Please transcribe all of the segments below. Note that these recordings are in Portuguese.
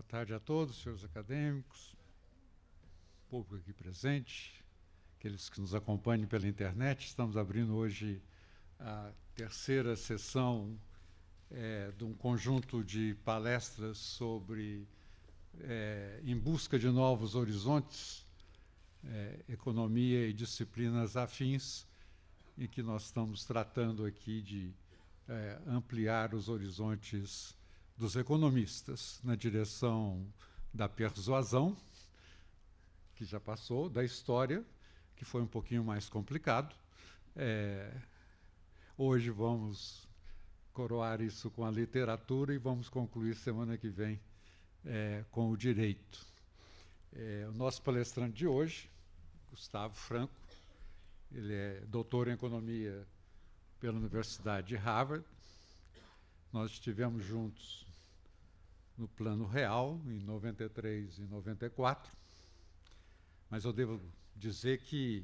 tarde a todos, senhores acadêmicos, público aqui presente, aqueles que nos acompanham pela internet. Estamos abrindo hoje a terceira sessão de um conjunto de palestras sobre em busca de novos horizontes, economia e disciplinas afins, em que nós estamos tratando aqui de ampliar os horizontes dos economistas na direção da persuasão, que já passou, da história, que foi um pouquinho mais complicado. Hoje vamos coroar isso com a literatura e vamos concluir semana que vem com o direito. O nosso palestrante de hoje, Gustavo Franco, ele é doutor em economia pela Universidade de Harvard. Nós estivemos juntos no Plano Real, em 93 e 94, mas eu devo dizer que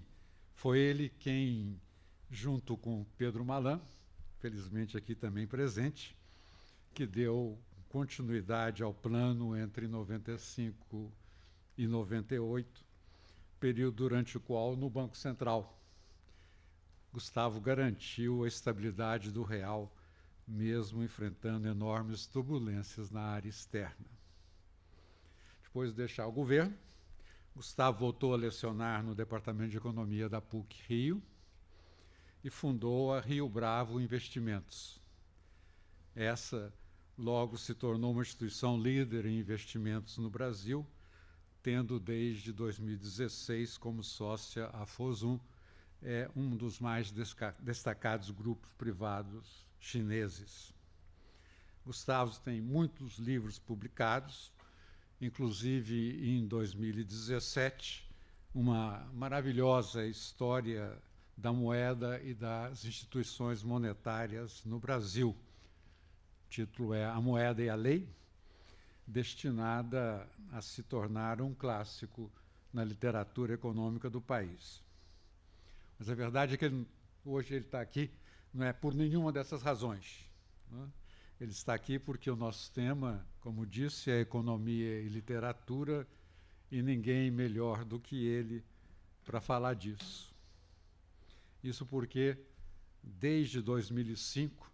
foi ele quem, junto com Pedro Malan, felizmente aqui também presente, que deu continuidade ao plano entre 95 e 98, período durante o qual, no Banco Central, Gustavo garantiu a estabilidade do real, mesmo enfrentando enormes turbulências na área externa. Depois de deixar o governo, Gustavo voltou a lecionar no Departamento de Economia da PUC-Rio e fundou a Rio Bravo Investimentos. Essa logo se tornou uma instituição líder em investimentos no Brasil, tendo desde 2016 como sócia a Fosun, um dos mais destacados grupos privados chineses. Gustavo tem muitos livros publicados, inclusive em 2017, uma maravilhosa história da moeda e das instituições monetárias no Brasil. O título é A Moeda e a Lei, destinada a se tornar um clássico na literatura econômica do país. Mas a verdade é que hoje ele está aqui não é por nenhuma dessas razões, né? Ele está aqui porque o nosso tema, como disse, é economia e literatura, e ninguém melhor do que ele para falar disso. Isso porque, desde 2005,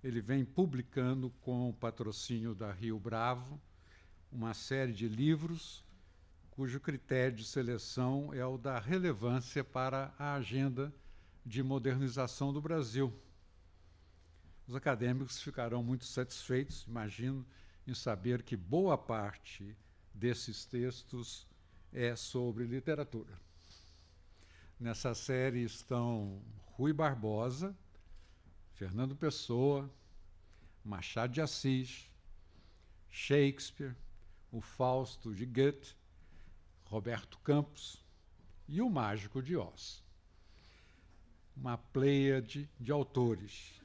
ele vem publicando, com o patrocínio da Rio Bravo, uma série de livros cujo critério de seleção é o da relevância para a agenda de modernização do Brasil. Os acadêmicos ficarão muito satisfeitos, imagino, em saber que boa parte desses textos é sobre literatura. Nessa série estão Rui Barbosa, Fernando Pessoa, Machado de Assis, Shakespeare, o Fausto de Goethe, Roberto Campos e o Mágico de Oz. Uma pleiade de autores.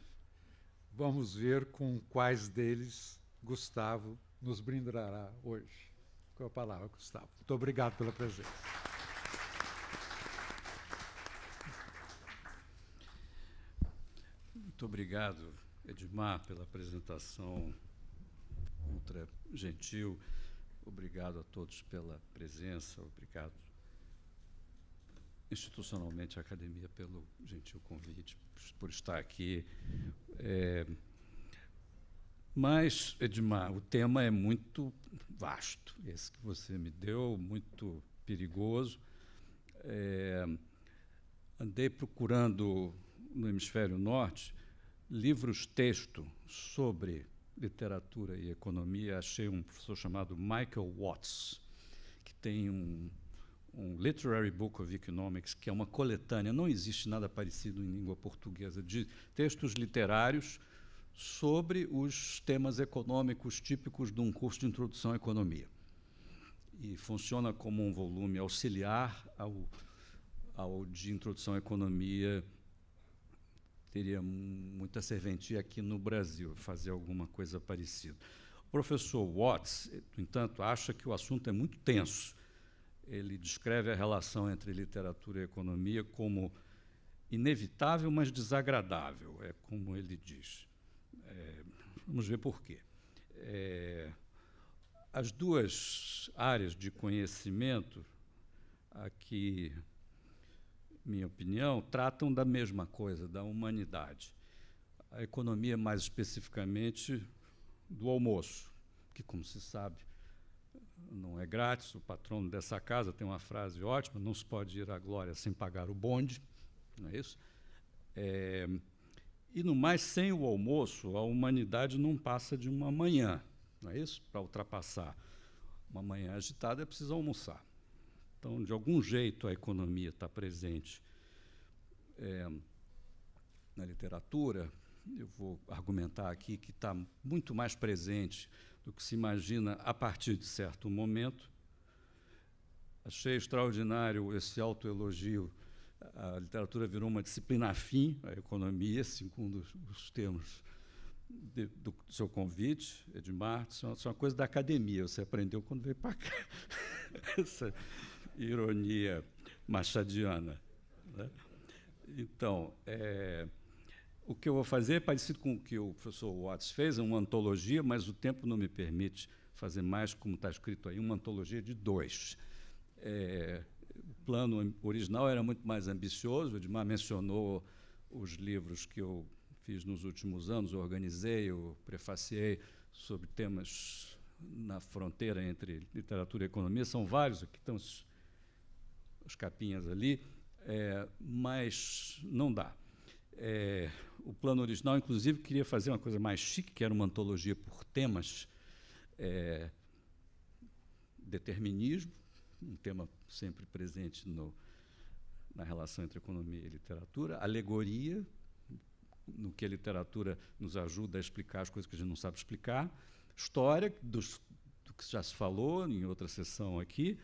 Vamos ver com quais deles Gustavo nos brindará hoje. Com a palavra, Gustavo. Muito obrigado pela presença. Muito obrigado, Edmar, pela apresentação ultra gentil. Obrigado a todos pela presença. Obrigado institucionalmente à academia pelo gentil convite, por estar aqui. Mas, Edmar, o tema é muito vasto, esse que você me deu, muito perigoso. Andei procurando no Hemisfério Norte livros-texto sobre literatura e economia. Achei um professor chamado Michael Watts, que tem um Literary Book of Economics, que é uma coletânea, não existe nada parecido em língua portuguesa, de textos literários sobre os temas econômicos típicos de um curso de introdução à economia. E funciona como um volume auxiliar ao de introdução à economia. Teria muita serventia aqui no Brasil fazer alguma coisa parecida. O professor Watts, no entanto, acha que o assunto é muito tenso. Ele descreve a relação entre literatura e economia como inevitável, mas desagradável, é como ele diz. Vamos ver por quê. as duas áreas de conhecimento, aqui, minha opinião, tratam da mesma coisa, da humanidade. A economia, mais especificamente, do almoço, que, como se sabe, não é grátis. O patrono dessa casa tem uma frase ótima: não se pode ir à glória sem pagar o bonde, não é isso? E, no mais, sem o almoço, a humanidade não passa de uma manhã, não é isso? Para ultrapassar uma manhã agitada, é preciso almoçar. Então, de algum jeito, a economia está presente na literatura. Eu vou argumentar aqui que está muito mais presente do que se imagina a partir de certo momento. Achei extraordinário esse autoelogio. A literatura virou uma disciplina afim à economia, segundo os termos do seu convite, Edmar. Isso é uma coisa da academia, você aprendeu quando veio para cá. Essa ironia machadiana, né? Então, o que eu vou fazer é parecido com o que o professor Watts fez, é uma antologia, mas o tempo não me permite fazer mais, como está escrito aí, uma antologia de 2. O plano original era muito mais ambicioso. O Edmar mencionou os livros que eu fiz nos últimos anos, eu organizei, eu prefaciei sobre temas na fronteira entre literatura e economia. São vários, aqui estão as capinhas ali, mas não dá. O plano original, inclusive, queria fazer uma coisa mais chique, que era uma antologia por temas. Determinismo, um tema sempre presente na relação entre economia e literatura. Alegoria, no que a literatura nos ajuda a explicar as coisas que a gente não sabe explicar. História, do que já se falou em outra sessão aqui.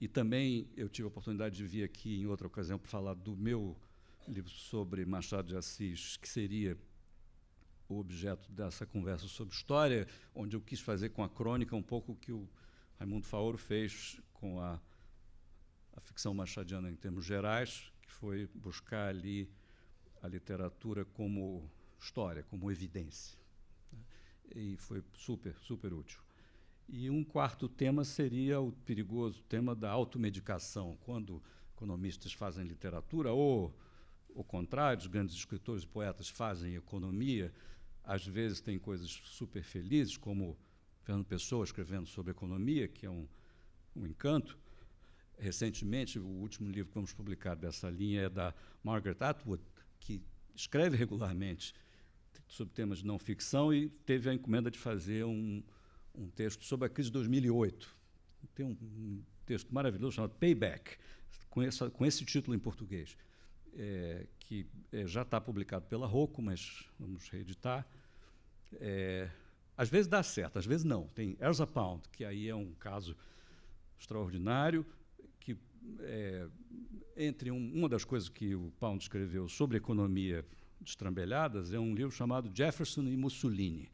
E também eu tive a oportunidade de vir aqui em outra ocasião para falar do meu livro sobre Machado de Assis, que seria o objeto dessa conversa sobre história, onde eu quis fazer com a crônica um pouco o que o Raimundo Faoro fez com a ficção machadiana em termos gerais, que foi buscar ali a literatura como história, como evidência. E foi super, super útil. E um quarto tema seria o perigoso tema da automedicação, quando economistas fazem literatura, ou o contrário, os grandes escritores e poetas fazem economia. Às vezes tem coisas super felizes, como Fernando Pessoa escrevendo sobre economia, que é um encanto. Recentemente, o último livro que vamos publicar dessa linha é da Margaret Atwood, que escreve regularmente sobre temas de não ficção e teve a encomenda de fazer um texto sobre a crise de 2008. Tem um texto maravilhoso chamado Payback, com esse título em português, que já está publicado pela Rocco, mas vamos reeditar. Às vezes dá certo, às vezes não. Tem Elsa Pound, que aí é um caso extraordinário, que, entre uma das coisas que o Pound escreveu sobre economia destrambelhadas, é um livro chamado Jefferson e Mussolini,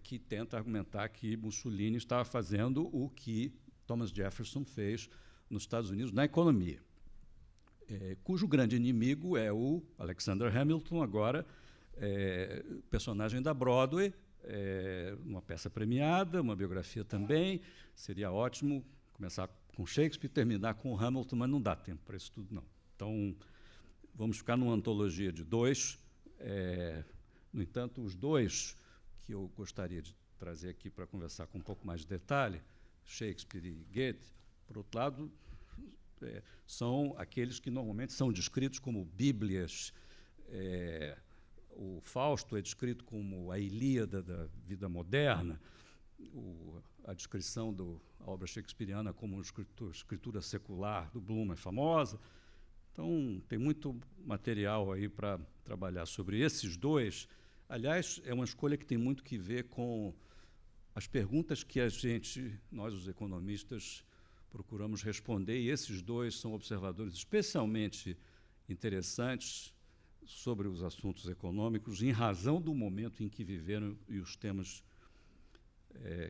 que tenta argumentar que Mussolini estava fazendo o que Thomas Jefferson fez nos Estados Unidos na economia, cujo grande inimigo é o Alexander Hamilton, agora personagem da Broadway, uma peça premiada, uma biografia também. Seria ótimo começar com Shakespeare e terminar com Hamilton, mas não dá tempo para isso tudo, não. Então, vamos ficar numa antologia de 2. No entanto, os 2 que eu gostaria de trazer aqui para conversar com um pouco mais de detalhe, Shakespeare e Goethe, por outro lado, são aqueles que normalmente são descritos como bíblias. O Fausto é descrito como a Ilíada da vida moderna, a descrição da obra shakespeariana como escritura secular do Bloom é famosa. Então, tem muito material aí para trabalhar sobre esses 2. Aliás, é uma escolha que tem muito que ver com as perguntas que nós os economistas, procuramos responder, e esses 2 são observadores especialmente interessantes sobre os assuntos econômicos, em razão do momento em que viveram e os temas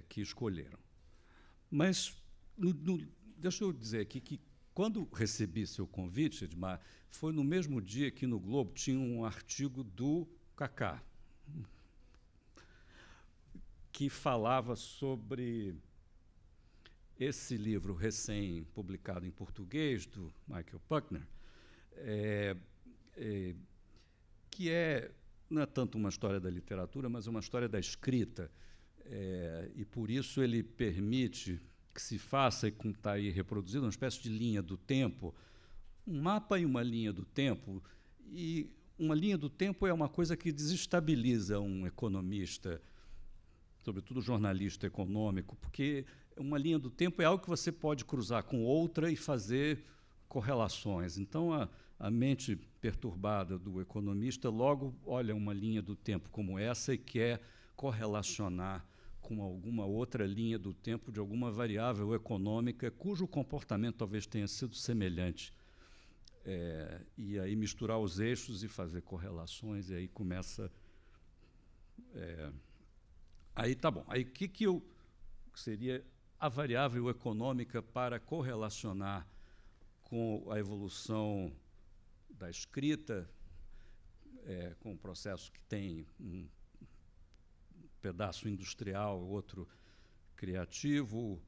que escolheram. Mas deixa eu dizer aqui que, quando recebi seu convite, Edmar, foi no mesmo dia que no Globo tinha um artigo do Kaká, que falava sobre esse livro recém-publicado em português, do Michael Puckner, que não é tanto uma história da literatura, mas uma história da escrita. E, por isso, ele permite que se faça, e como está aí reproduzido, uma espécie de linha do tempo, um mapa e uma linha do tempo. E uma linha do tempo é uma coisa que desestabiliza um economista, sobretudo jornalista econômico, porque uma linha do tempo é algo que você pode cruzar com outra e fazer correlações. Então, a mente perturbada do economista logo olha uma linha do tempo como essa e quer correlacionar com alguma outra linha do tempo de alguma variável econômica cujo comportamento talvez tenha sido semelhante. E aí misturar os eixos e fazer correlações, e aí começa... Aí tá bom. Aí o que seria a variável econômica para correlacionar com a evolução da escrita, com um processo que tem um pedaço industrial, outro criativo.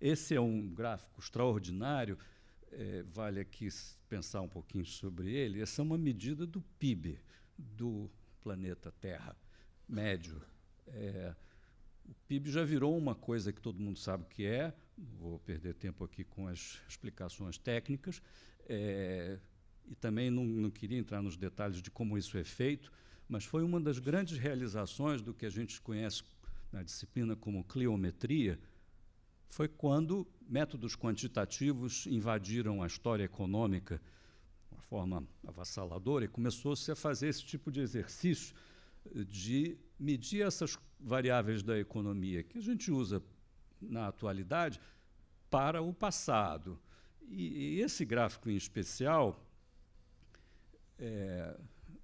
Esse é um gráfico extraordinário, vale aqui pensar um pouquinho sobre ele. Essa é uma medida do PIB do planeta Terra, médio. O PIB já virou uma coisa que todo mundo sabe o que é, não vou perder tempo aqui com as explicações técnicas, e também não queria entrar nos detalhes de como isso é feito, mas foi uma das grandes realizações do que a gente conhece na disciplina como cliometria, foi quando métodos quantitativos invadiram a história econômica de uma forma avassaladora e começou-se a fazer esse tipo de exercício de medir essas variáveis da economia que a gente usa na atualidade para o passado. E esse gráfico em especial,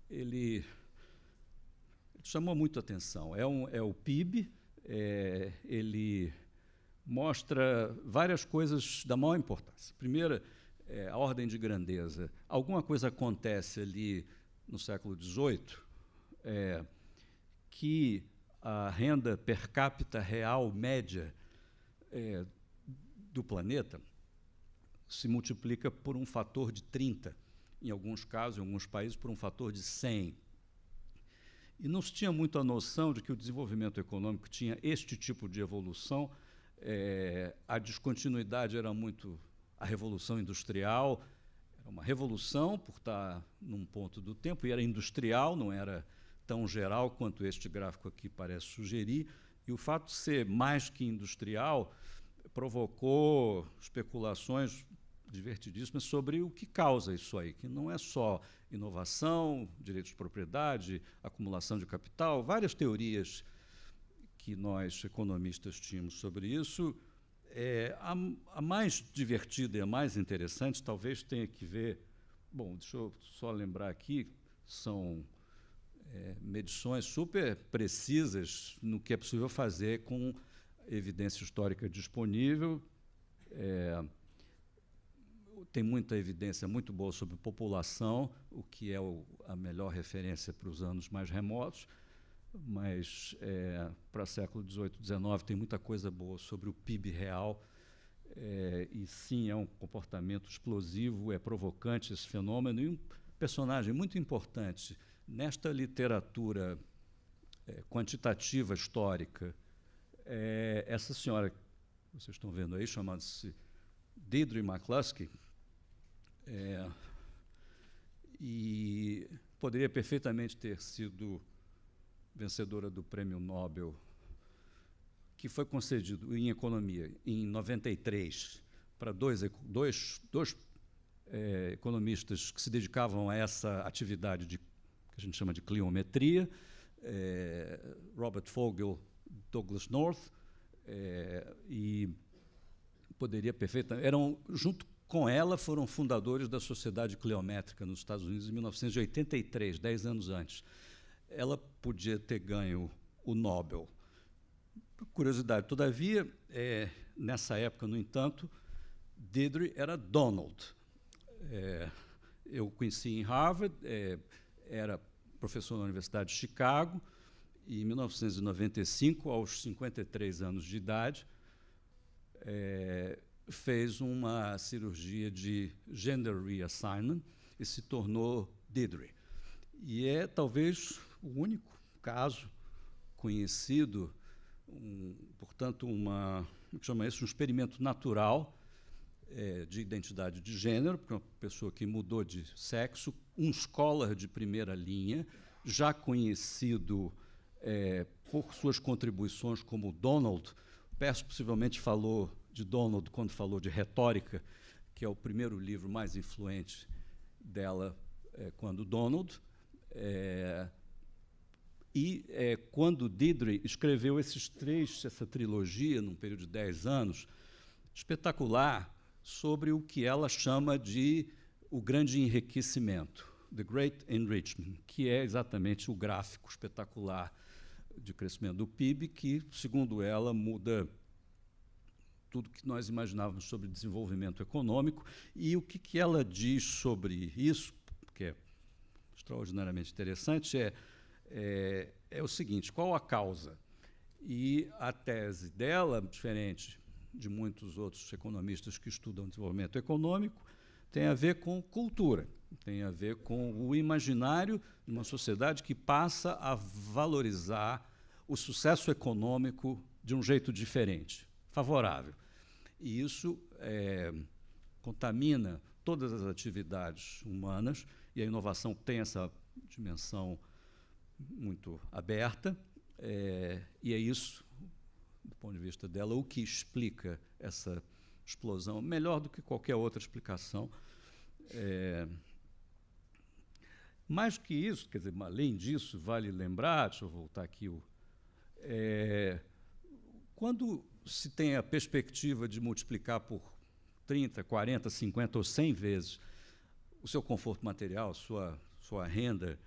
ele chamou muito a atenção. É o PIB, ele mostra várias coisas da maior importância. Primeira, a ordem de grandeza. Alguma coisa acontece ali no século XVIII, que a renda per capita real média do planeta se multiplica por um fator de 30, em alguns casos, em alguns países, por um fator de 100. E não se tinha muito a noção de que o desenvolvimento econômico tinha este tipo de evolução. A descontinuidade era muito a revolução industrial, era uma revolução por estar num ponto do tempo, e era industrial, não era tão geral quanto este gráfico aqui parece sugerir, e o fato de ser mais que industrial provocou especulações divertidíssimas sobre o que causa isso aí, que não é só inovação, direitos de propriedade, acumulação de capital, várias teorias que nós, economistas, tínhamos sobre isso. A mais divertida e a mais interessante talvez tenha que ver... Bom, deixa eu só lembrar aqui, são medições super precisas no que é possível fazer com evidência histórica disponível. Tem muita evidência muito boa sobre população, o que é a melhor referência para os anos mais remotos, mas para século XVIII, XIX tem muita coisa boa sobre o PIB real, e sim, é um comportamento explosivo, é provocante esse fenômeno, e um personagem muito importante nesta literatura quantitativa histórica, essa senhora que vocês estão vendo aí, chamada-se Deirdre McCluskey, e poderia perfeitamente ter sido vencedora do Prêmio Nobel, que foi concedido em economia em 93 para dois economistas que se dedicavam a essa atividade que a gente chama de cliometria, Robert Fogel, Douglas North, e poderia perfeitamente... junto com ela, foram fundadores da Sociedade Cliométrica nos Estados Unidos em 1983, 10 anos antes. Ela podia ter ganho o Nobel. Por curiosidade, todavia, nessa época, no entanto, Deirdre era Donald. Eu o conheci em Harvard, era professor na Universidade de Chicago, E em 1995, aos 53 anos de idade, fez uma cirurgia de gender reassignment e se tornou Deirdre. E é talvez o único caso conhecido, portanto, chama isso, um experimento natural de identidade de gênero, porque uma pessoa que mudou de sexo, um scholar de primeira linha, já conhecido por suas contribuições como Donald. Peirce possivelmente falou de Donald quando falou de Retórica, que é o primeiro livro mais influente dela, quando Donald. Quando Deirdre escreveu essa trilogia, num período de 10 anos, espetacular, sobre o que ela chama de o grande enriquecimento, The Great Enrichment, que é exatamente o gráfico espetacular de crescimento do PIB, que, segundo ela, muda tudo que nós imaginávamos sobre desenvolvimento econômico. E o que ela diz sobre isso, que é extraordinariamente interessante, é o seguinte: qual a causa? E a tese dela, diferente de muitos outros economistas que estudam desenvolvimento econômico, tem a ver com cultura, tem a ver com o imaginário de uma sociedade que passa a valorizar o sucesso econômico de um jeito diferente, favorável. E isso contamina todas as atividades humanas, e a inovação tem essa dimensão muito aberta, e é isso, do ponto de vista dela, o que explica essa explosão, melhor do que qualquer outra explicação. Mais que isso, quer dizer, além disso, vale lembrar, deixa eu voltar aqui, quando se tem a perspectiva de multiplicar por 30, 40, 50 ou 100 vezes o seu conforto material, sua renda,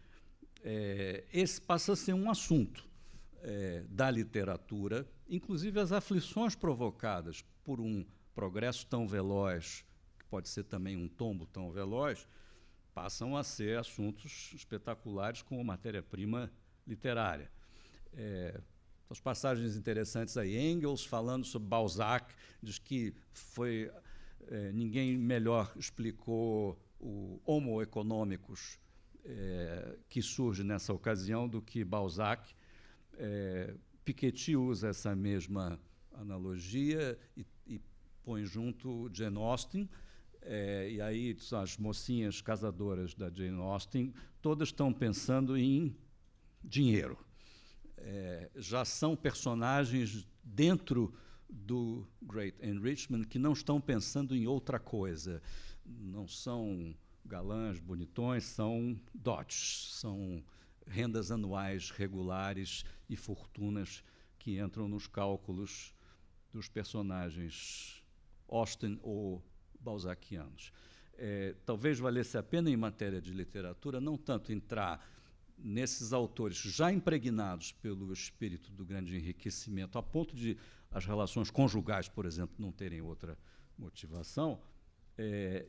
esse passa a ser um assunto da literatura, inclusive as aflições provocadas por um progresso tão veloz, que pode ser também um tombo tão veloz, passam a ser assuntos espetaculares como matéria-prima literária. As passagens interessantes aí, Engels falando sobre Balzac, diz que ninguém melhor explicou o Homo economicus que surge nessa ocasião do que Balzac. Piketty usa essa mesma analogia e põe junto Jane Austen, e aí as mocinhas casadoras da Jane Austen todas estão pensando em dinheiro. Já são personagens dentro do Great Enrichment que não estão pensando em outra coisa. Não são galãs, bonitões, são dotes, são rendas anuais regulares e fortunas que entram nos cálculos dos personagens Austen ou balzaquianos. Talvez valesse a pena, em matéria de literatura, não tanto entrar nesses autores já impregnados pelo espírito do grande enriquecimento, a ponto de as relações conjugais, por exemplo, não terem outra motivação,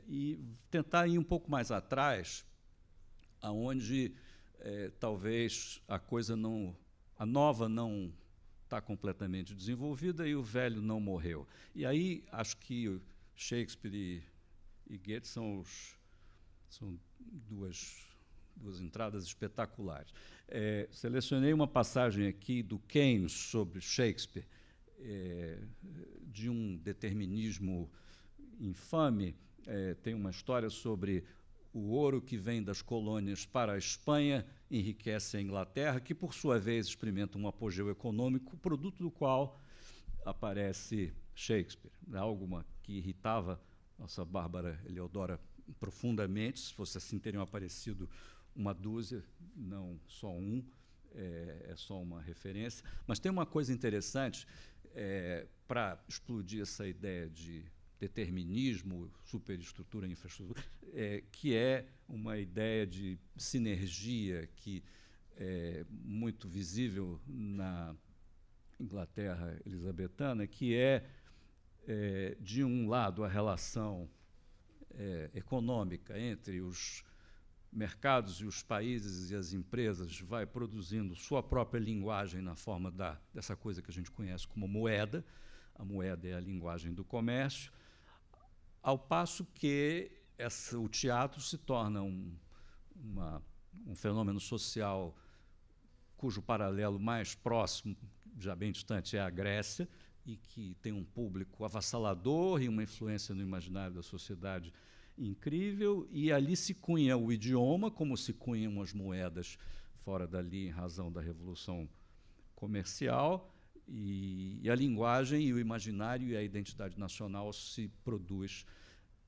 e tentar ir um pouco mais atrás, aonde talvez a nova não está completamente desenvolvida e o velho não morreu. E aí acho que Shakespeare e Goethe são duas entradas espetaculares. Selecionei uma passagem aqui do Keynes sobre Shakespeare, de um determinismo infame. Tem uma história sobre o ouro que vem das colônias para a Espanha enriquece a Inglaterra, que, por sua vez, experimenta um apogeu econômico, produto do qual aparece Shakespeare. Algo que irritava nossa Bárbara Eleodora profundamente, se fosse assim, teriam aparecido uma dúzia, não só um, é só uma referência. Mas tem uma coisa interessante para explodir essa ideia de determinismo, superestrutura, infraestrutura, que é uma ideia de sinergia que é muito visível na Inglaterra elisabetana, que de um lado, a relação econômica entre os mercados e os países e as empresas vai produzindo sua própria linguagem na forma dessa coisa que a gente conhece como moeda. A moeda é a linguagem do comércio, ao passo que o teatro se torna um fenômeno social cujo paralelo mais próximo, já bem distante, é a Grécia, e que tem um público avassalador e uma influência no imaginário da sociedade incrível, e ali se cunha o idioma, como se cunham as moedas fora dali, em razão da Revolução Comercial, e a linguagem e o imaginário e a identidade nacional se produz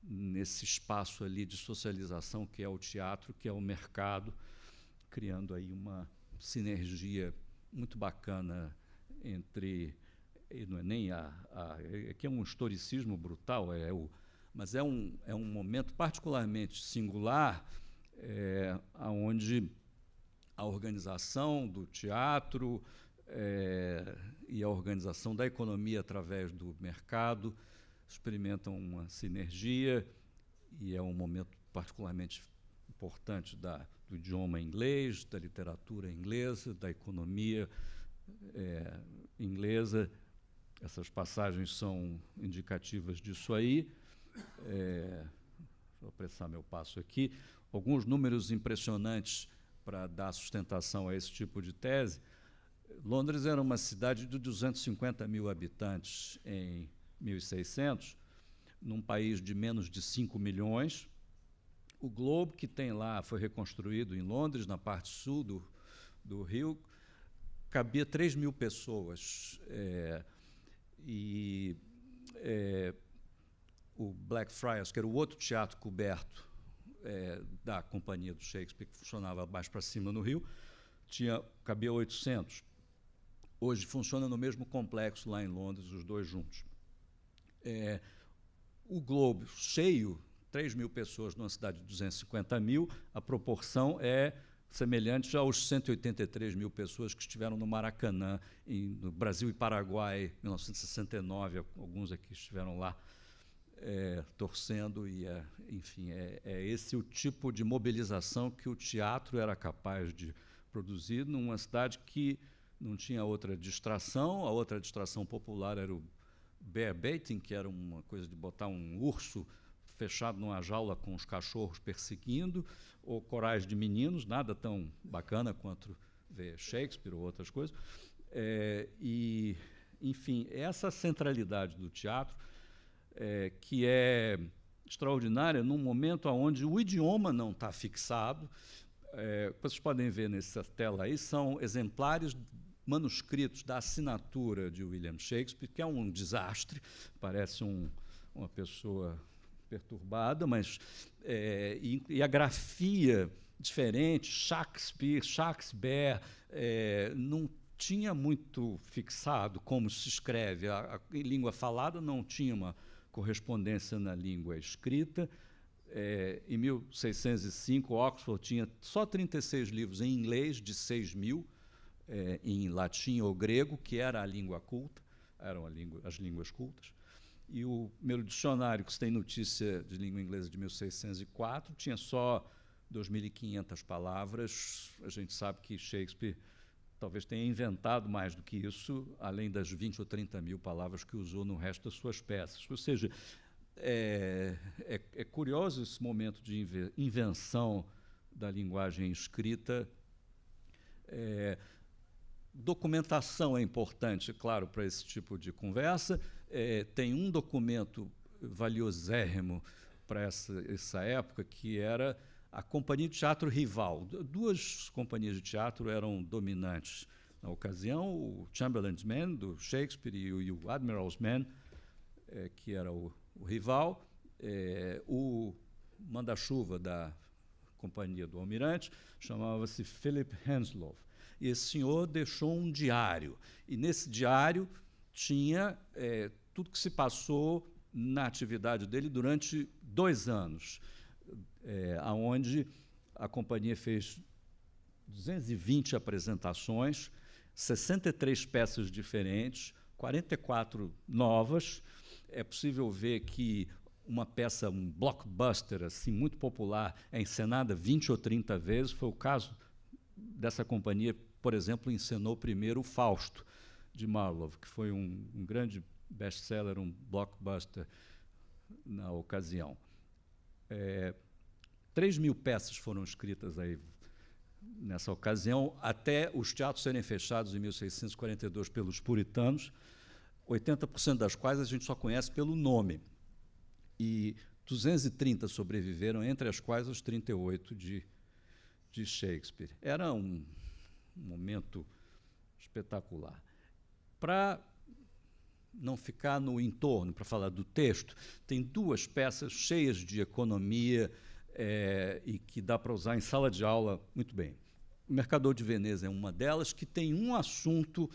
nesse espaço ali de socialização que é o teatro, que é o mercado, criando aí uma sinergia muito bacana entre... E não é nem aqui é um historicismo brutal, mas é um momento particularmente singular, onde a organização do teatro e a organização da economia através do mercado experimentam uma sinergia, e é um momento particularmente importante do idioma inglês, da literatura inglesa, da economia inglesa. Essas passagens são indicativas disso aí. Vou apressar meu passo aqui. Alguns números impressionantes para dar sustentação a esse tipo de tese. Londres era uma cidade de 250 mil habitantes em 1600, num país de menos de 5 milhões. O Globo, que tem lá, foi reconstruído em Londres, na parte sul do Rio, cabia 3 mil pessoas. O Blackfriars, que era o outro teatro coberto da Companhia do Shakespeare, que funcionava mais para cima no Rio, cabia 800. Hoje funciona no mesmo complexo lá em Londres, os dois juntos. O Globo cheio, 3 mil pessoas numa cidade de 250 mil, a proporção é semelhante aos 183 mil pessoas que estiveram no Maracanã, no Brasil e Paraguai, em 1969. Alguns aqui estiveram lá torcendo, e enfim, é esse o tipo de mobilização que o teatro era capaz de produzir numa cidade que não tinha outra distração. A outra distração popular era o bear baiting, que era uma coisa de botar um urso fechado numa jaula com os cachorros perseguindo, ou corais de meninos, nada tão bacana quanto ver Shakespeare ou outras coisas. Enfim, essa centralidade do teatro, que é extraordinária num momento onde o idioma não está fixado. Vocês podem ver nessa tela aí, são exemplares manuscritos da assinatura de William Shakespeare, que é um desastre, parece uma pessoa perturbada, mas e a grafia diferente, Shakespeare, não tinha muito fixado como se escreve. A língua falada não tinha uma correspondência na língua escrita. Em 1605, Oxford tinha só 36 livros em inglês, de 6 mil, em latim ou grego, que era a língua culta, eram as línguas cultas. E o meu dicionário, que se tem notícia de língua inglesa, de 1604, tinha só 2.500 palavras. A gente sabe que Shakespeare talvez tenha inventado mais do que isso, além das 20 ou 30 mil palavras que usou no resto das suas peças. Ou seja, é curioso esse momento de invenção da linguagem escrita. Documentação é importante, claro, para esse tipo de conversa. Tem um documento valiosérrimo para essa época, que era a Companhia de Teatro Rival. Duas companhias de teatro eram dominantes na ocasião: o Chamberlain's Men, do Shakespeare, e o Admiral's Men, que era o rival. O manda-chuva da Companhia do Almirante chamava-se Philip Henslow. E esse senhor deixou um diário, e nesse diário tinha tudo que se passou na atividade dele durante 2 anos, onde a companhia fez 220 apresentações, 63 peças diferentes, 44 novas. É possível ver que uma peça, um blockbuster, assim, muito popular, é encenada 20 ou 30 vezes. Foi o caso dessa companhia, por exemplo, encenou primeiro o Fausto, de Marlowe, que foi um grande best-seller, um blockbuster na ocasião. 3.000 peças foram escritas aí nessa ocasião, até os teatros serem fechados em 1642 pelos puritanos, 80% das quais a gente só conhece pelo nome. E 230 sobreviveram, entre as quais os 38 de Shakespeare. Era um momento espetacular. Para não ficar no entorno, para falar do texto, tem 2 peças cheias de economia e que dá para usar em sala de aula muito bem. O Mercador de Veneza é uma delas, que tem um assunto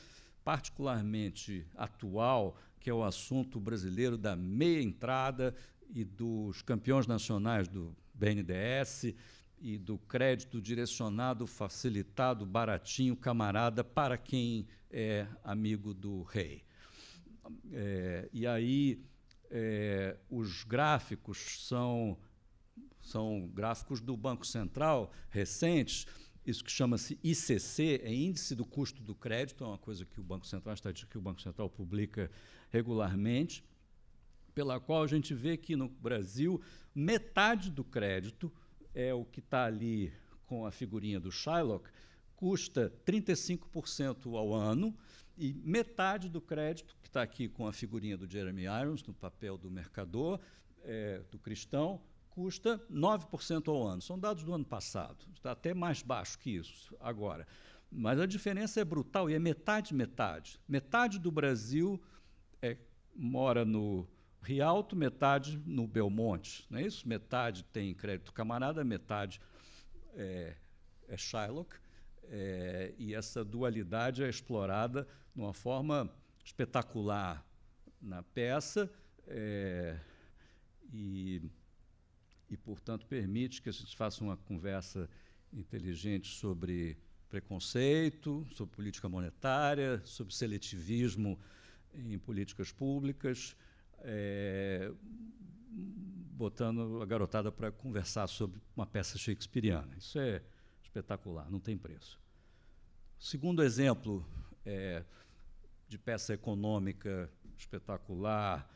particularmente atual, que é o assunto brasileiro da meia entrada e dos campeões nacionais do BNDES e do crédito direcionado, facilitado, baratinho, camarada, para quem é amigo do rei. E aí os gráficos são gráficos do Banco Central recentes, isso que chama-se ICC, é Índice do Custo do Crédito, é uma coisa que o Banco Central, que o Banco Central publica regularmente, pela qual a gente vê que no Brasil metade do crédito é o que está ali com a figurinha do Shylock, custa 35% ao ano, e metade do crédito, que está aqui com a figurinha do Jeremy Irons, no papel do mercador, do cristão, custa 9% ao ano. São dados do ano passado, está até mais baixo que isso agora. Mas a diferença é brutal e é metade. Metade do Brasil mora no Rialto, metade no Belmonte, não é isso? Metade tem crédito camarada, metade é Shylock, e essa dualidade é explorada de uma forma espetacular na peça, e, portanto, permite que a gente faça uma conversa inteligente sobre preconceito, sobre política monetária, sobre seletivismo em políticas públicas, botando a garotada para conversar sobre uma peça shakespeariana. Isso é espetacular, não tem preço. Segundo exemplo de peça econômica espetacular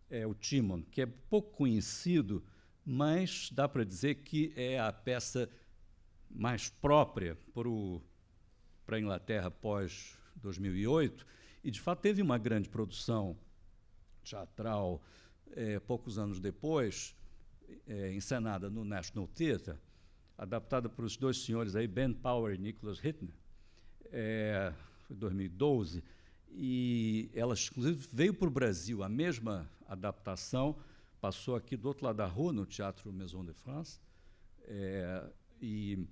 é o Timon, que é pouco conhecido, mas dá para dizer que é a peça mais própria para a Inglaterra pós-2008, e, de fato, teve uma grande produção teatral poucos anos depois, encenada no National Theatre, adaptada por os 2 senhores aí, Ben Power e Nicholas Hytner, foi em 2012, e ela, inclusive, veio para o Brasil, a mesma adaptação, passou aqui do outro lado da rua, no Teatro Maison de France, e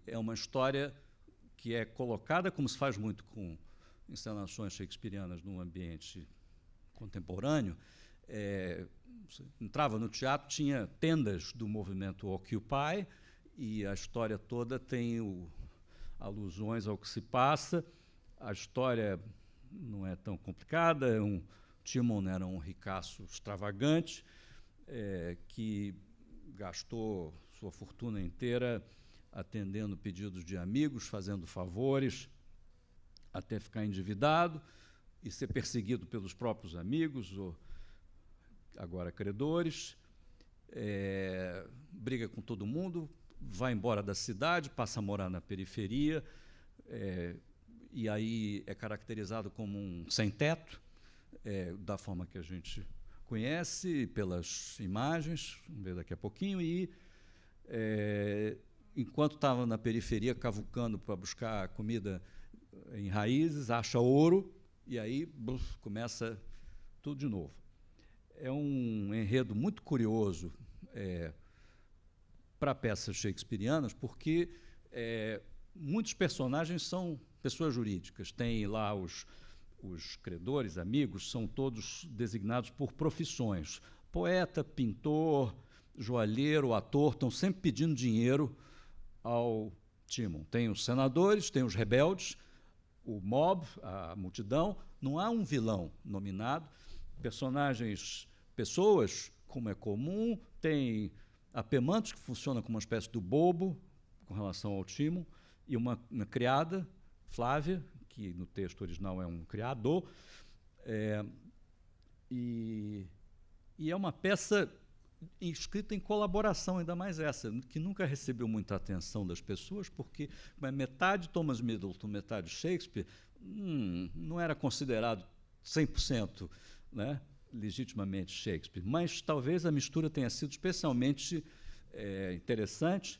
é uma história que é colocada, como se faz muito com encenações shakespearianas num ambiente contemporâneo. Você entrava no teatro, tinha tendas do movimento Occupy, e a história toda tem alusões ao que se passa. A história não é tão complicada, Timon era um ricaço extravagante, que gastou sua fortuna inteira atendendo pedidos de amigos, fazendo favores, até ficar endividado e ser perseguido pelos próprios amigos, ou agora credores, briga com todo mundo, vai embora da cidade, passa a morar na periferia, e aí é caracterizado como um sem-teto, da forma que a gente conhece, pelas imagens, vamos ver daqui a pouquinho, e enquanto estava na periferia cavucando para buscar comida em raízes, acha ouro, e aí começa tudo de novo. É um enredo muito curioso para peças shakespearianas, porque muitos personagens são pessoas jurídicas. Tem lá os credores, amigos, são todos designados por profissões. Poeta, pintor, joalheiro, ator, estão sempre pedindo dinheiro ao Timon. Tem os senadores, tem os rebeldes, o mob, a multidão. Não há um vilão nominado. Personagens pessoas, como é comum, tem Apemantos, que funciona como uma espécie do bobo, com relação ao Timon, e uma criada, Flávia, que no texto original é um criador, e é uma peça escrita em colaboração, ainda mais essa, que nunca recebeu muita atenção das pessoas, porque metade Thomas Middleton, metade Shakespeare, não era considerado 100%, né, legitimamente Shakespeare, mas talvez a mistura tenha sido especialmente interessante.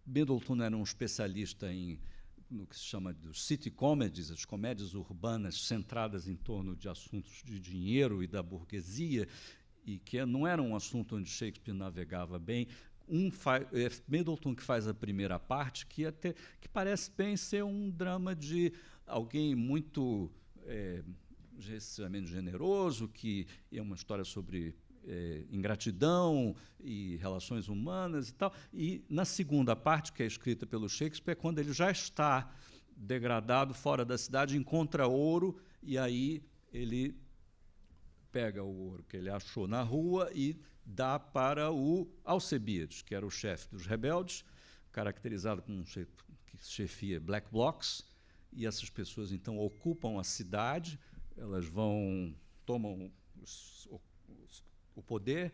Middleton era um especialista no que se chama de city comedies, as comédias urbanas centradas em torno de assuntos de dinheiro e da burguesia, e que não era um assunto onde Shakespeare navegava bem. Middleton que faz a primeira parte, que parece bem ser um drama de alguém muito excessivamente generoso, que é uma história sobre ingratidão e relações humanas e tal. E na segunda parte, que é escrita pelo Shakespeare, é quando ele já está degradado fora da cidade, encontra ouro, e aí ele pega o ouro que ele achou na rua e dá para o Alcebiades, que era o chefe dos rebeldes, caracterizado como um que chefia Black Blocs, e essas pessoas então ocupam a cidade, elas tomam o poder,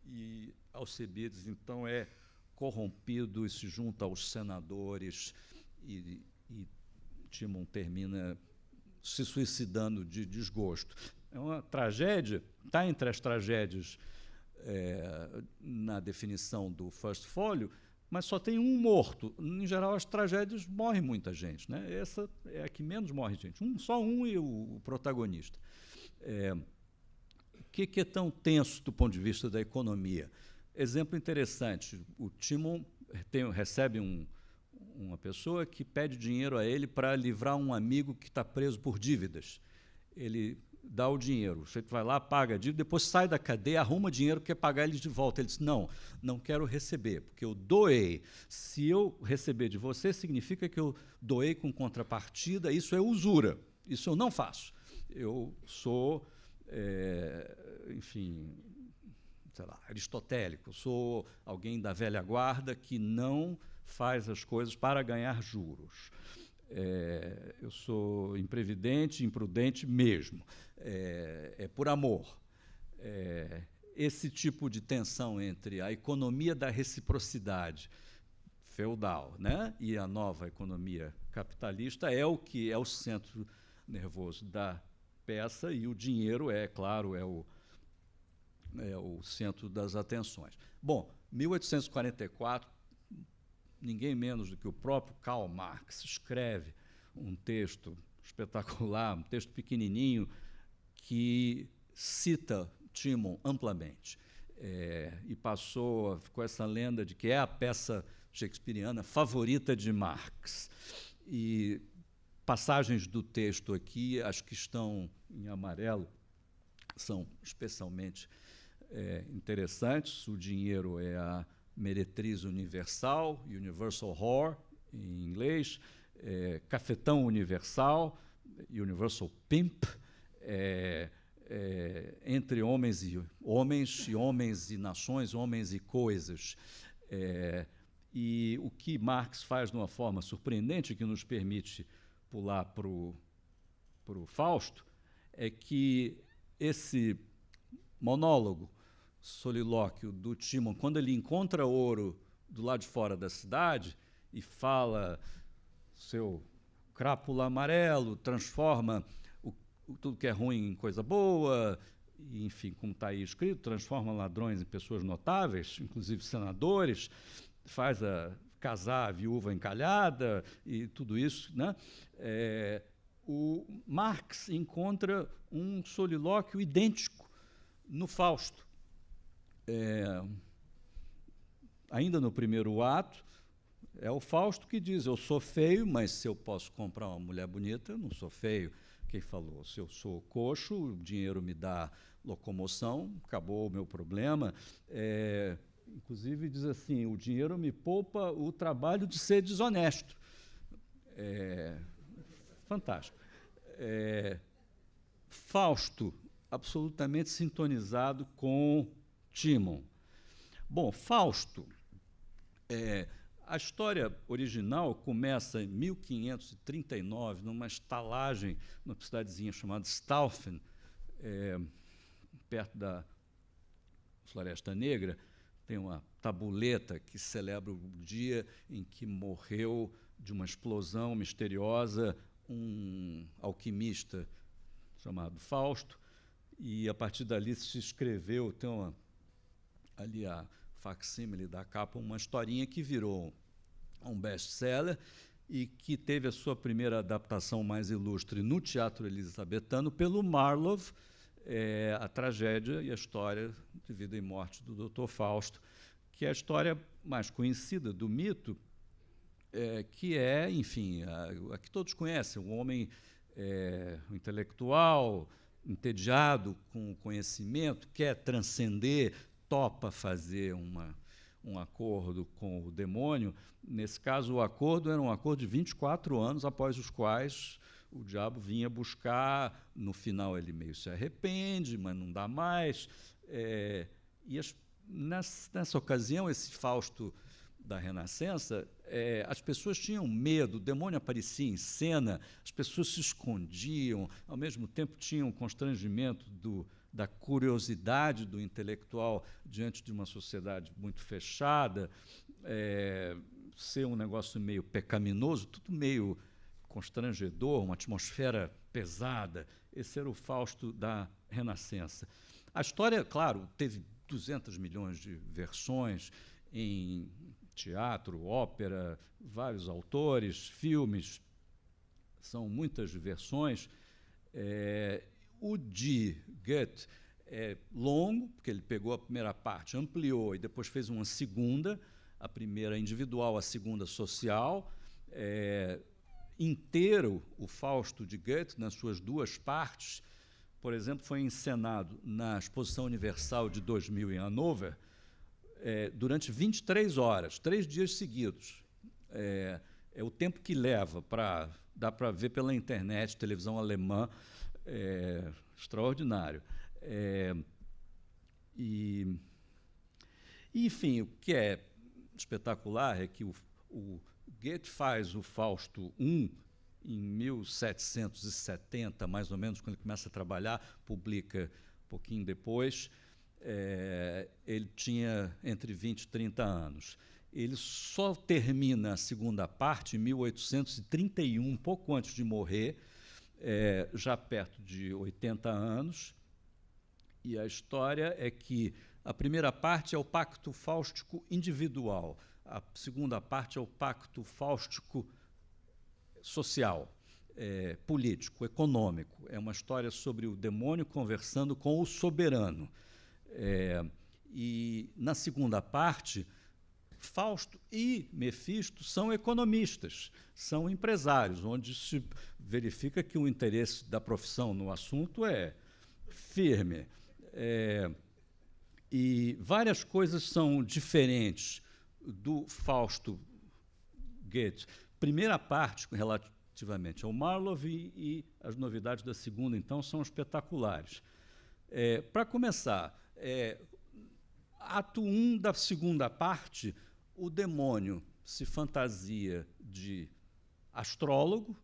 e Alcebiades então é corrompido e se junta aos senadores, e Timon termina se suicidando de desgosto. É uma tragédia, está entre as tragédias na definição do First Folio, mas só tem um morto. Em geral, as tragédias morre muita gente, né? Essa é a que menos morre gente. Só um e o protagonista. O que é tão tenso do ponto de vista da economia? Exemplo interessante, o Timon recebe uma pessoa que pede dinheiro a ele para livrar um amigo que está preso por dívidas. Ele dá o dinheiro, você vai lá, paga a dívida, depois sai da cadeia, arruma dinheiro, quer pagar ele de volta. Ele diz, não quero receber, porque eu doei. Se eu receber de você, significa que eu doei com contrapartida, isso é usura, isso eu não faço. Eu sou, enfim, sei lá, aristotélico, sou alguém da velha guarda que não faz as coisas para ganhar juros. Eu sou imprevidente, imprudente mesmo. É por amor. Esse tipo de tensão entre a economia da reciprocidade feudal, né, e a nova economia capitalista é o que é o centro nervoso da peça, e o dinheiro claro, é o centro das atenções. Bom, 1844, ninguém menos do que o próprio Karl Marx escreve um texto espetacular, um texto pequenininho, que cita Timon amplamente. E ficou essa lenda de que é a peça shakespeariana favorita de Marx. E passagens do texto aqui, as que estão em amarelo, são especialmente interessantes. O dinheiro é a meretriz universal, Universal Whore, em inglês, cafetão universal, Universal Pimp, entre homens e nações, homens e coisas. E o que Marx faz de uma forma surpreendente, que nos permite pular para o Fausto, é que esse monólogo, solilóquio do Timon, quando ele encontra ouro do lado de fora da cidade e fala seu crápula amarelo, transforma tudo que é ruim em coisa boa, e, enfim, como está aí escrito, transforma ladrões em pessoas notáveis, inclusive senadores, faz casar a viúva encalhada e tudo isso, né? O Marx encontra um solilóquio idêntico no Fausto. Ainda no primeiro ato, é o Fausto que diz, eu sou feio, mas se eu posso comprar uma mulher bonita, eu não sou feio. Quem falou? Se eu sou coxo, o dinheiro me dá locomoção, acabou o meu problema. Inclusive diz assim, o dinheiro me poupa o trabalho de ser desonesto. Fantástico. Fausto absolutamente sintonizado com Timon. Bom, Fausto, a história original começa em 1539, numa estalagem, numa cidadezinha chamada Staufen, perto da Floresta Negra. Tem uma tabuleta que celebra o dia em que morreu, de uma explosão misteriosa, um alquimista chamado Fausto, e a partir dali se escreveu, tem ali a facsímile da capa, uma historinha que virou um best-seller e que teve a sua primeira adaptação mais ilustre no teatro elisabetano pelo Marlowe, a tragédia e a história de vida e morte do Dr. Fausto, que é a história mais conhecida do mito, que é, enfim, a que todos conhecem, um homem intelectual, entediado com o conhecimento, quer transcender, topa fazer um acordo com o demônio. Nesse caso, o acordo era um acordo de 24 anos, após os quais o diabo vinha buscar. No final, ele meio se arrepende, mas não dá mais. Nessa ocasião, esse Fausto da Renascença, as pessoas tinham medo, o demônio aparecia em cena, as pessoas se escondiam, ao mesmo tempo tinham constrangimento da curiosidade do intelectual diante de uma sociedade muito fechada, ser um negócio meio pecaminoso, tudo meio constrangedor, uma atmosfera pesada. Esse era o Fausto da Renascença. A história, claro, teve 200 milhões de versões em teatro, ópera, vários autores, filmes, são muitas versões. O de Goethe é longo, porque ele pegou a primeira parte, ampliou e depois fez uma segunda, a primeira individual, a segunda social. Inteiro o Fausto de Goethe, nas suas duas partes, por exemplo, foi encenado na Exposição Universal de 2000 em Hannover, durante 23 horas, 3 dias seguidos. É o tempo que leva dá para ver pela internet, televisão alemã, extraordinário. Enfim, o que é espetacular é que o Goethe faz o Fausto I em 1770, mais ou menos, quando ele começa a trabalhar, publica um pouquinho depois. Ele tinha entre 20 e 30 anos. Ele só termina a segunda parte em 1831, pouco antes de morrer, já perto de 80 anos. E a história é que a primeira parte é o pacto fáustico individual, a segunda parte é o pacto fáustico social, político, econômico. É uma história sobre o demônio conversando com o soberano. E, na segunda parte, Fausto e Mefisto são economistas, são empresários, onde se verifica que o interesse da profissão no assunto é firme. E várias coisas são diferentes do Fausto Goethe. Primeira parte, relativamente ao Marlowe, e as novidades da segunda, então, são espetaculares. Para começar, ato 1 da segunda parte, o demônio se fantasia de astrólogo,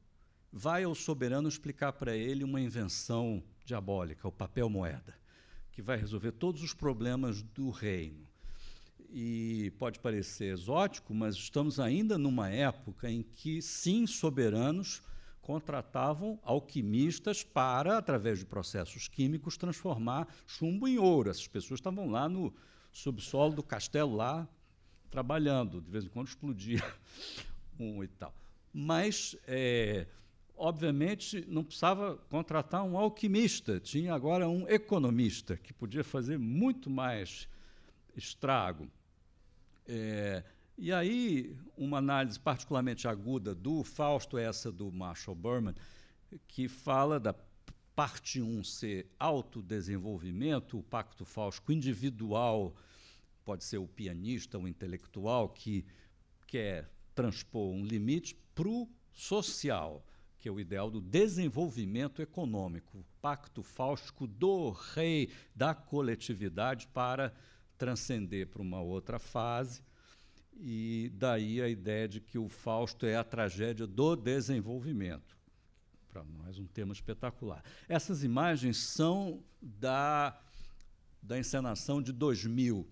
vai ao soberano explicar para ele uma invenção diabólica, o papel moeda, que vai resolver todos os problemas do reino. E pode parecer exótico, mas estamos ainda numa época em que, sim, soberanos contratavam alquimistas para, através de processos químicos, transformar chumbo em ouro. Essas pessoas estavam lá no subsolo do castelo, lá, trabalhando. De vez em quando explodia um e tal. Mas, obviamente, não precisava contratar um alquimista, tinha agora um economista, que podia fazer muito mais estrago. E aí, uma análise particularmente aguda do Fausto é essa do Marshall Berman, que fala da parte 1 ser autodesenvolvimento, o pacto fáustico individual, pode ser o pianista, o intelectual, que quer transpor um limite, para o social, que é o ideal do desenvolvimento econômico, o pacto fáustico do rei, da coletividade, para transcender para uma outra fase, e daí a ideia de que o Fausto é a tragédia do desenvolvimento. Para nós, um tema espetacular. Essas imagens são da encenação de 2000,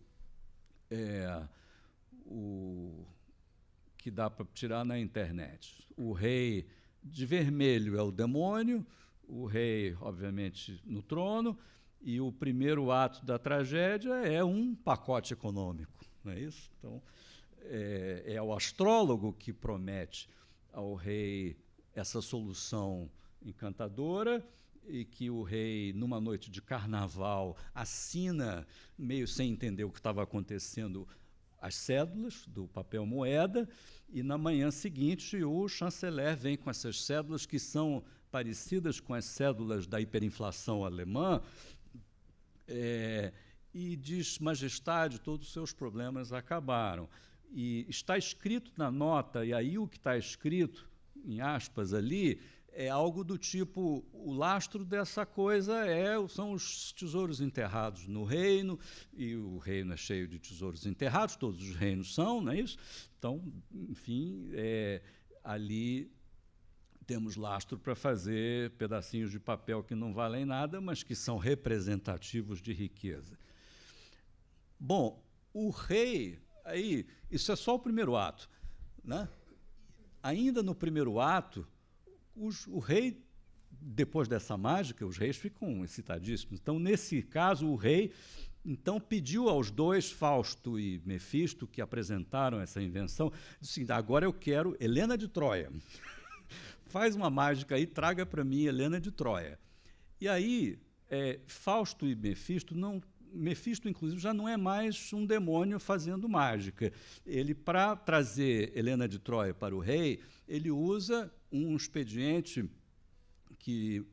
que dá para tirar na internet. O rei de vermelho é o demônio, o rei, obviamente, no trono, e o primeiro ato da tragédia é um pacote econômico, não é isso? Então, é o astrólogo que promete ao rei essa solução encantadora, e que o rei, numa noite de carnaval, assina, meio sem entender o que estava acontecendo, as cédulas do papel moeda, e na manhã seguinte o chanceler vem com essas cédulas que são parecidas com as cédulas da hiperinflação alemã, e diz: Majestade, todos os seus problemas acabaram. E está escrito na nota, e aí o que está escrito, em aspas ali, é algo do tipo: o lastro dessa coisa são os tesouros enterrados no reino, e o reino é cheio de tesouros enterrados, todos os reinos são, não é isso? Então, enfim, ali temos lastro para fazer pedacinhos de papel que não valem nada, mas que são representativos de riqueza. Bom, o rei, aí, isso é só o primeiro ato, né? Ainda no primeiro ato, o rei, depois dessa mágica, os reis ficam excitadíssimos. Então, nesse caso, o rei pediu aos dois, Fausto e Mefisto, que apresentaram essa invenção, disse: agora eu quero Helena de Troia. Faz uma mágica aí, traga para mim Helena de Troia. E aí, Fausto e Mefisto, inclusive, já não é mais um demônio fazendo mágica. Ele, para trazer Helena de Troia para o rei, ele usa um expediente que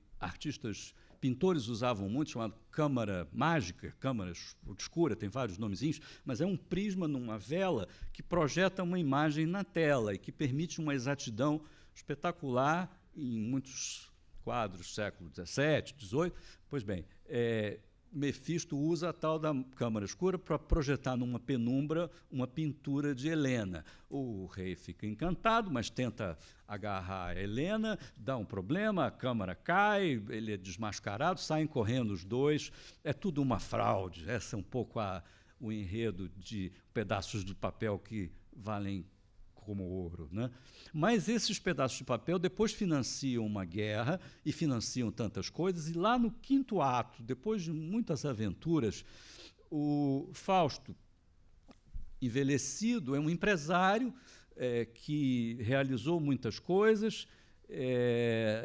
pintores usavam muito, chamado câmara mágica, câmara escura, tem vários nomezinhos, mas é um prisma numa vela que projeta uma imagem na tela e que permite uma exatidão espetacular em muitos quadros, século XVII, XVIII. Pois bem, Mefisto usa a tal da câmara escura para projetar numa penumbra uma pintura de Helena. O rei fica encantado, mas tenta agarrar a Helena, dá um problema, a câmara cai, ele é desmascarado, saem correndo os dois. É tudo uma fraude. Esse é um pouco o enredo de pedaços de papel que valem como ouro, né? Mas esses pedaços de papel depois financiam uma guerra e financiam tantas coisas, e lá no quinto ato, depois de muitas aventuras, o Fausto, envelhecido, é um empresário que realizou muitas coisas,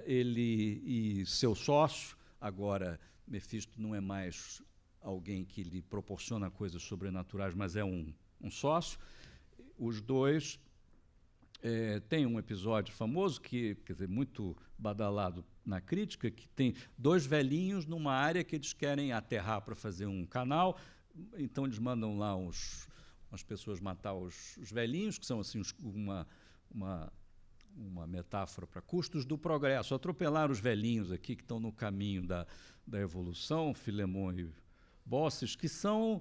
ele e seu sócio, agora Mefisto não é mais alguém que lhe proporciona coisas sobrenaturais, mas é um sócio, os dois tem um episódio famoso, quer dizer, muito badalado na crítica, que tem dois velhinhos numa área que eles querem aterrar para fazer um canal, então eles mandam lá umas pessoas matar os velhinhos, que são assim uma metáfora para custos do progresso, atropelar os velhinhos aqui que estão no caminho da evolução, Filemon e Bosses, que são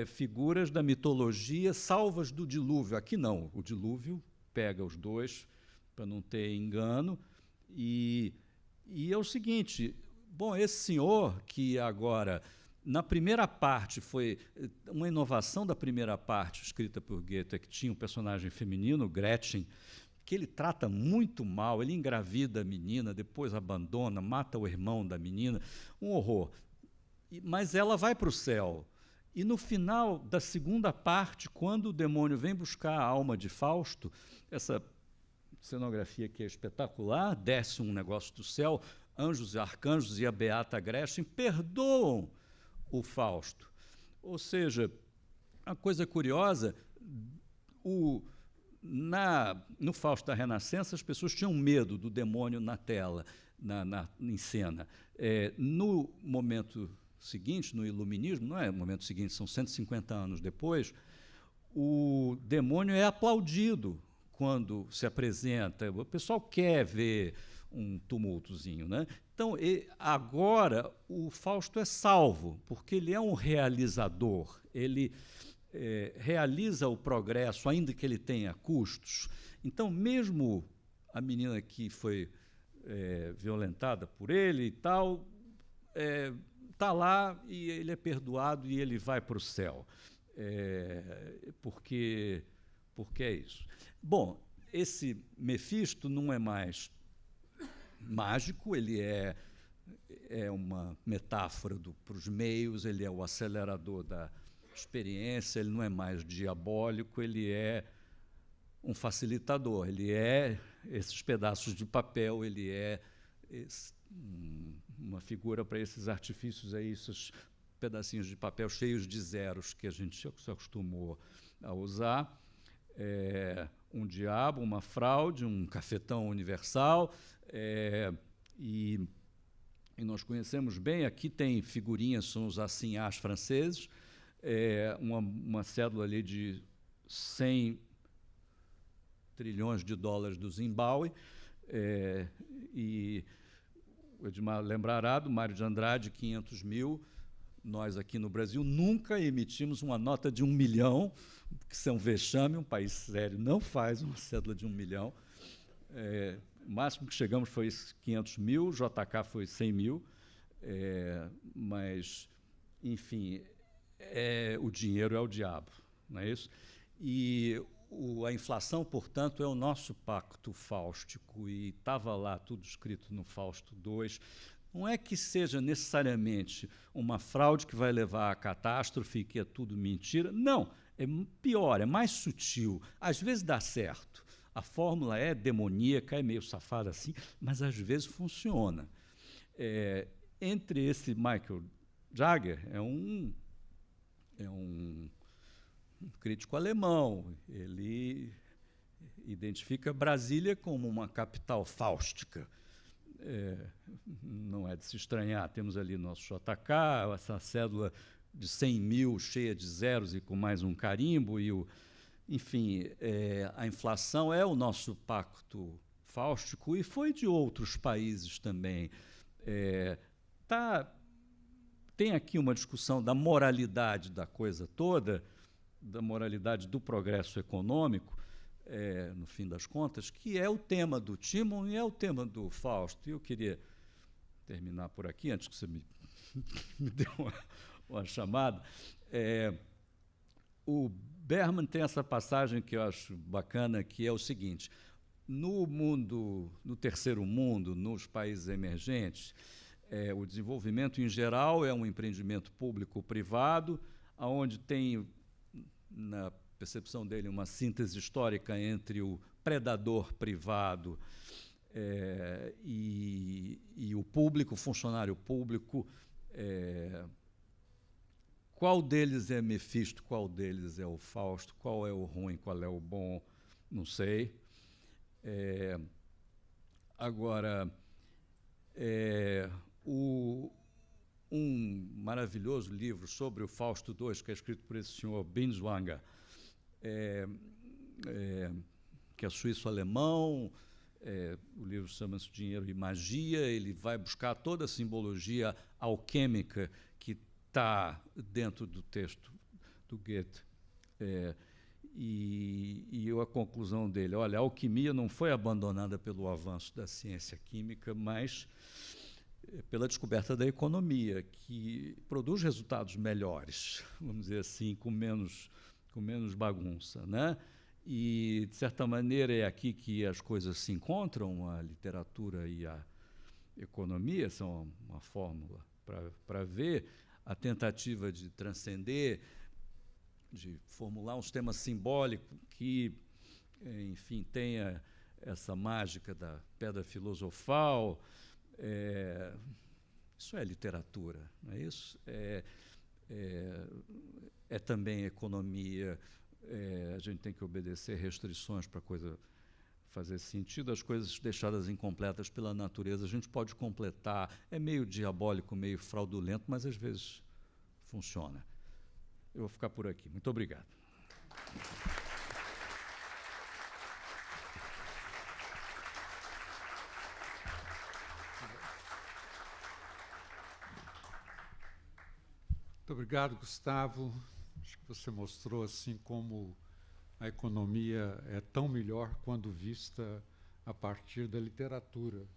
figuras da mitologia salvas do dilúvio. Aqui não, o dilúvio pega os dois, para não ter engano, e é o seguinte, bom, esse senhor que agora, na primeira parte, foi uma inovação da primeira parte, escrita por Goethe, que tinha um personagem feminino, Gretchen, que ele trata muito mal, ele engravida a menina, depois abandona, mata o irmão da menina, um horror. Mas ela vai para o céu. E no final da segunda parte, quando o demônio vem buscar a alma de Fausto, essa cenografia que é espetacular, desce um negócio do céu, anjos e arcanjos e a beata Gretchen perdoam o Fausto. Ou seja, uma coisa curiosa, no Fausto da Renascença, as pessoas tinham medo do demônio na tela, em cena. No momento seguinte, no iluminismo, não é o momento seguinte, são 150 anos depois, o demônio é aplaudido quando se apresenta. O pessoal quer ver um tumultozinho, né? Então, agora o Fausto é salvo, porque ele é um realizador, ele realiza o progresso, ainda que ele tenha custos. Então, mesmo a menina que foi violentada por ele e tal, está lá e ele é perdoado e ele vai para o céu. Porque é isso. Bom, esse Mefisto não é mais mágico, ele é uma metáfora para os meios, ele é o acelerador da experiência, ele não é mais diabólico, ele é um facilitador, ele é esses pedaços de papel, ele é uma figura para esses artifícios aí, esses pedacinhos de papel cheios de zeros que a gente se acostumou a usar. Um diabo, uma fraude, um cafetão universal, e nós conhecemos bem, aqui tem figurinhas, são os assignats franceses, uma cédula ali de 100 trilhões de dólares do Zimbábue, e o Edmar lembrará do Mário de Andrade, 500 mil. Nós aqui no Brasil nunca emitimos uma nota de 1 milhão, que isso é um vexame, um país sério não faz uma cédula de 1 milhão. O máximo que chegamos foi 500 mil, JK foi 100 mil, mas, enfim, o dinheiro é o diabo, não é isso? E a inflação, portanto, é o nosso pacto fáustico, e estava lá tudo escrito no Fausto II. Não é que seja necessariamente uma fraude que vai levar à catástrofe e que é tudo mentira. Não, é pior, é mais sutil. Às vezes dá certo. A fórmula é demoníaca, é meio safada assim, mas às vezes funciona. Entre esse Michael Jager, é um crítico alemão. Ele identifica Brasília como uma capital fáustica. Não é de se estranhar, temos ali nosso JK, essa cédula de 100 mil cheia de zeros e com mais um carimbo, enfim, a inflação é o nosso pacto fáustico, e foi de outros países também. Tem aqui uma discussão da moralidade da coisa toda, da moralidade do progresso econômico, no fim das contas, que é o tema do Timon e é o tema do Fausto. E eu queria terminar por aqui, antes que você me dê uma chamada. O Berman tem essa passagem que eu acho bacana, que é o seguinte: no terceiro mundo, nos países emergentes, o desenvolvimento em geral é um empreendimento público-privado, onde tem, na percepção dele, uma síntese histórica entre o predador privado e o público, o funcionário público. Qual deles é Mefisto, qual deles é o Fausto, qual é o ruim, qual é o bom, não sei. Agora, um maravilhoso livro sobre o Fausto II, que é escrito por esse senhor Binswanger, que é suíço-alemão. O livro chama-se Dinheiro e Magia. Ele vai buscar toda a simbologia alquímica que está dentro do texto do Goethe. E a conclusão dele: olha, a alquimia não foi abandonada pelo avanço da ciência química, mas pela descoberta da economia, que produz resultados melhores, vamos dizer assim, com menos bagunça, né? E, de certa maneira, é aqui que as coisas se encontram, a literatura e a economia são uma fórmula para ver a tentativa de transcender, de formular um sistema simbólico que, enfim, tenha essa mágica da pedra filosofal. Isso é literatura, não é isso? É também economia. A gente tem que obedecer restrições para a coisa fazer sentido. As coisas deixadas incompletas pela natureza a gente pode completar. É meio diabólico, meio fraudulento, mas às vezes funciona. Eu vou ficar por aqui. Muito obrigado. Muito obrigado, Gustavo. Acho que você mostrou assim como a economia é tão melhor quando vista a partir da literatura.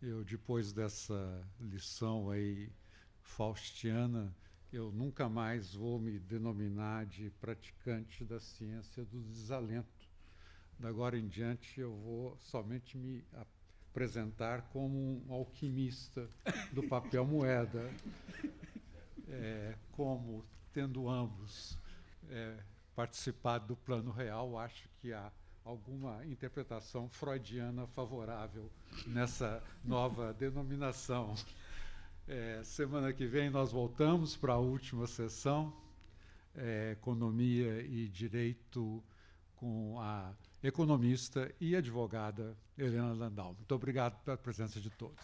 Eu, depois dessa lição aí faustiana, eu nunca mais vou me denominar de praticante da ciência do desalento. Da agora em diante, eu vou somente me apresentar como um alquimista do papel moeda, como tendo ambos participado do Plano Real. Acho que há alguma interpretação freudiana favorável nessa nova denominação. Semana que vem nós voltamos para a última sessão, Economia e Direito, com a economista e advogada Helena Landau. Muito obrigado pela presença de todos.